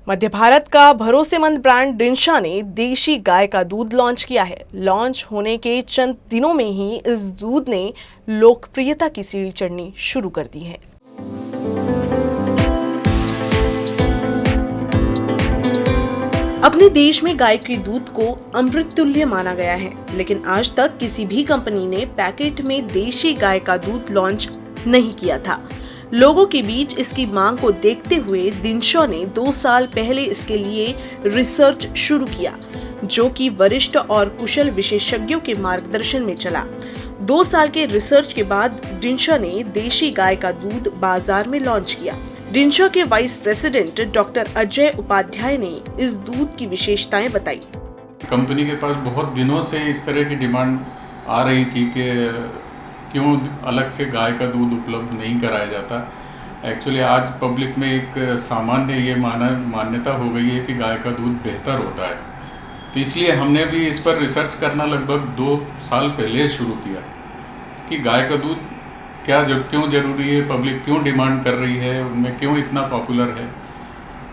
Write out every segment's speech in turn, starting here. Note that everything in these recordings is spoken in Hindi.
मध्य भारत का भरोसेमंद ब्रांड डिंशा ने देशी गाय का दूध लॉन्च किया है। लॉन्च होने के चंद दिनों में ही इस दूध ने लोकप्रियता की सीढ़ी चढ़नी शुरू कर दी है। अपने देश में गाय के दूध को अमृत तुल्य माना गया है, लेकिन आज तक किसी भी कंपनी ने पैकेट में देशी गाय का दूध लॉन्च नहीं किया था। लोगों के बीच इसकी मांग को देखते हुए डिंशा ने 2 साल पहले इसके लिए रिसर्च शुरू किया, जो कि वरिष्ठ और कुशल विशेषज्ञों के मार्गदर्शन में चला। 2 साल के रिसर्च के बाद डिंशा ने देशी गाय का दूध बाजार में लॉन्च किया। डिंशा के vice president doctor Ajay Upadhyay ने इस दूध की विशेषताएं बताई। कंपनी के पास बहुत दिनों से इस तरह की डिमांड आ रही थी कि क्यों अलग से गाय का दूध उपलब्ध नहीं कराया जाता। एक्चुअली आज पब्लिक में एक सामान्य ये मान्यता हो गई है कि गाय का दूध बेहतर होता है, तो इसलिए हमने भी इस पर रिसर्च करना लगभग 2 साल पहले शुरू किया कि गाय का दूध क्यों ज़रूरी है, पब्लिक क्यों डिमांड कर रही है, उनमें क्यों इतना पॉपुलर है।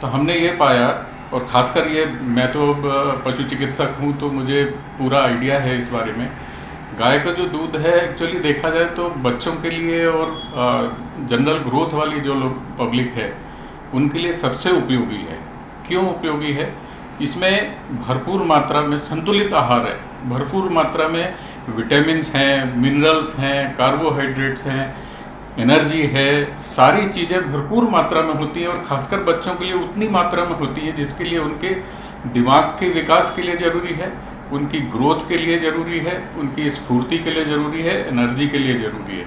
तो हमने ये पाया, और ख़ासकर ये मैं तो पशु चिकित्सक हूँ तो मुझे पूरा आइडिया है इस बारे में। गाय का जो दूध है एक्चुअली देखा जाए तो बच्चों के लिए और जनरल ग्रोथ वाली जो लोग पब्लिक है उनके लिए सबसे उपयोगी है। क्यों उपयोगी है? इसमें भरपूर मात्रा में संतुलित आहार है, भरपूर मात्रा में विटामिन्स हैं, मिनरल्स हैं, कार्बोहाइड्रेट्स हैं, एनर्जी है, सारी चीज़ें भरपूर मात्रा में होती हैं और ख़ासकर बच्चों के लिए उतनी मात्रा में होती है जिसके लिए उनके दिमाग के विकास के लिए ज़रूरी है, उनकी ग्रोथ के लिए ज़रूरी है, उनकी स्फूर्ति के लिए ज़रूरी है, एनर्जी के लिए ज़रूरी है।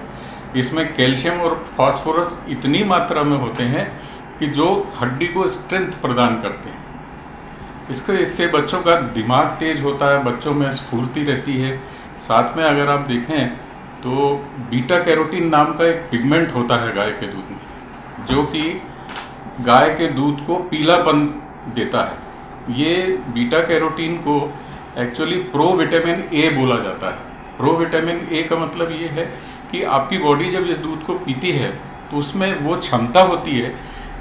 इसमें कैल्शियम और फास्फोरस इतनी मात्रा में होते हैं कि जो हड्डी को स्ट्रेंथ प्रदान करते हैं। इससे बच्चों का दिमाग तेज होता है, बच्चों में स्फूर्ति रहती है। साथ में अगर आप देखें तो बीटा कैरोटीन नाम का एक पिगमेंट होता है गाय के दूध में, जो कि गाय के दूध को पीलापन देता है। ये बीटा कैरोटीन को एक्चुअली प्रो विटामिन ए बोला जाता है। प्रो विटामिन ए का मतलब ये है कि आपकी बॉडी जब इस दूध को पीती है तो उसमें वो क्षमता होती है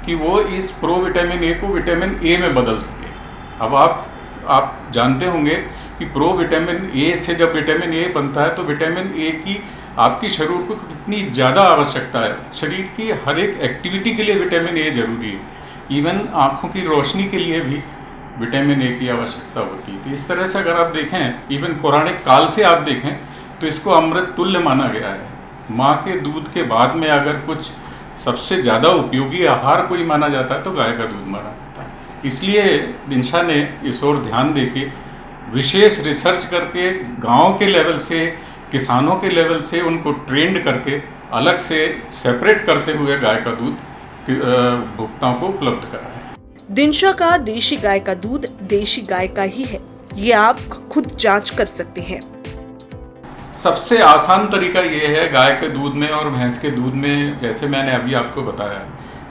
कि वो इस प्रो विटामिन ए को विटामिन ए में बदल सके। अब आप जानते होंगे कि प्रो विटामिन ए से जब विटामिन ए बनता है तो विटामिन ए की आपकी शरीर को कितनी ज़्यादा आवश्यकता है। शरीर की हर एक एक्टिविटी के लिए विटामिन ए जरूरी है। इवन आँखों की रोशनी के लिए भी विटामिन ए की आवश्यकता होती है। तो इस तरह से अगर आप देखें, इवन पौराणिक काल से आप देखें तो इसको अमृत तुल्य माना गया है। माँ के दूध के बाद में अगर कुछ सबसे ज़्यादा उपयोगी आहार कोई माना जाता है तो गाय का दूध माना जाता है। इसलिए डिंशा ने इस ओर ध्यान देके विशेष रिसर्च करके गांव के लेवल से, किसानों के लेवल से उनको ट्रेंड करके अलग से सेपरेट करते हुए गाय का दूध उपभोक्ताओं को उपलब्ध कराया है। डिंशा का देशी गाय का दूध देशी गाय का ही है, ये आप खुद जांच कर सकते हैं। सबसे आसान तरीका ये है गाय के दूध में और भैंस के दूध में, जैसे मैंने अभी आपको बताया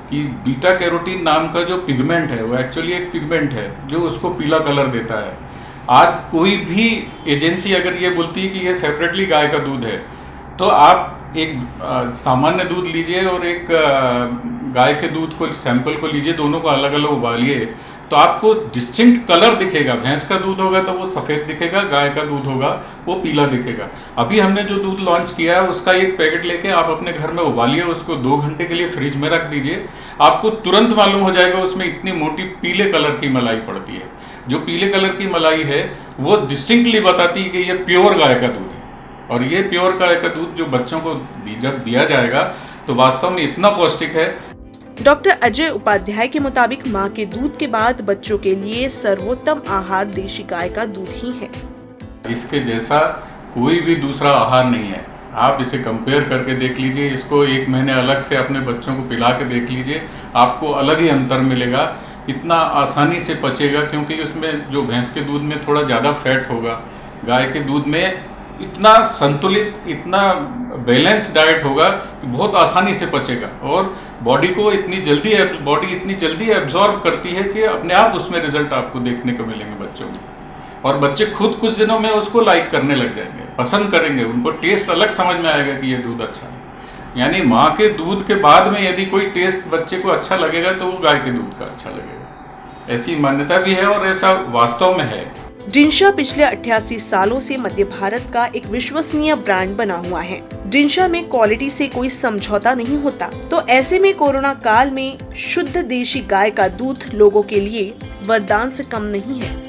कि बीटा कैरोटीन नाम का जो पिगमेंट है वो एक्चुअली एक पिगमेंट है जो उसको पीला कलर देता है। आज कोई भी एजेंसी अगर ये बोलती है कि ये सेपरेटली गाय का दूध है, तो आप एक सामान्य दूध लीजिए और एक गाय के दूध को सैंपल को लीजिए, दोनों को अलग अलग उबालिए तो आपको डिस्टिंक्ट कलर दिखेगा। भैंस का दूध होगा तो वो सफ़ेद दिखेगा, गाय का दूध होगा वो पीला दिखेगा। अभी हमने जो दूध लॉन्च किया है उसका एक पैकेट लेके आप अपने घर में उबालिए, उसको 2 घंटे के लिए फ्रिज में रख दीजिए, आपको तुरंत मालूम हो जाएगा उसमें इतनी मोटी पीले कलर की मलाई पड़ती है। जो पीले कलर की मलाई है वो डिस्टिंक्टली बताती है कि ये प्योर गाय का दूध है। और ये प्योर गाय का दूध जो बच्चों को जब दिया जाएगा तो वास्तव में इतना पौष्टिक है। डॉक्टर अजय उपाध्याय के मुताबिक मां के दूध के बाद बच्चों के लिए सर्वोत्तम आहार देशी गाय का दूध ही है। इसके जैसा कोई भी दूसरा आहार नहीं है। आप इसे कंपेयर करके देख लीजिए, इसको 1 महीने अलग से अपने बच्चों को पिला के देख लीजिए, आपको अलग ही अंतर मिलेगा। इतना आसानी से पचेगा क्योंकि उसमें जो भैंस के दूध में थोड़ा ज़्यादा फैट होगा, गाय के दूध में इतना संतुलित, इतना बैलेंस डाइट होगा कि बहुत आसानी से पचेगा और बॉडी इतनी जल्दी एब्जॉर्ब करती है कि अपने आप उसमें रिजल्ट आपको देखने को मिलेंगे बच्चों में। और बच्चे खुद कुछ दिनों में उसको लाइक करने लग जाएंगे, पसंद करेंगे, उनको टेस्ट अलग समझ में आएगा कि ये दूध अच्छा है। यानी माँ के दूध के बाद में यदि कोई टेस्ट बच्चे को अच्छा लगेगा तो वो गाय के दूध का अच्छा लगेगा। ऐसी मान्यता भी है और ऐसा वास्तव में है। डिंशा पिछले 88 सालों से मध्य भारत का एक विश्वसनीय ब्रांड बना हुआ है। डिंशा में क्वालिटी से कोई समझौता नहीं होता, तो ऐसे में कोरोना काल में शुद्ध देशी गाय का दूध लोगों के लिए वरदान से कम नहीं है।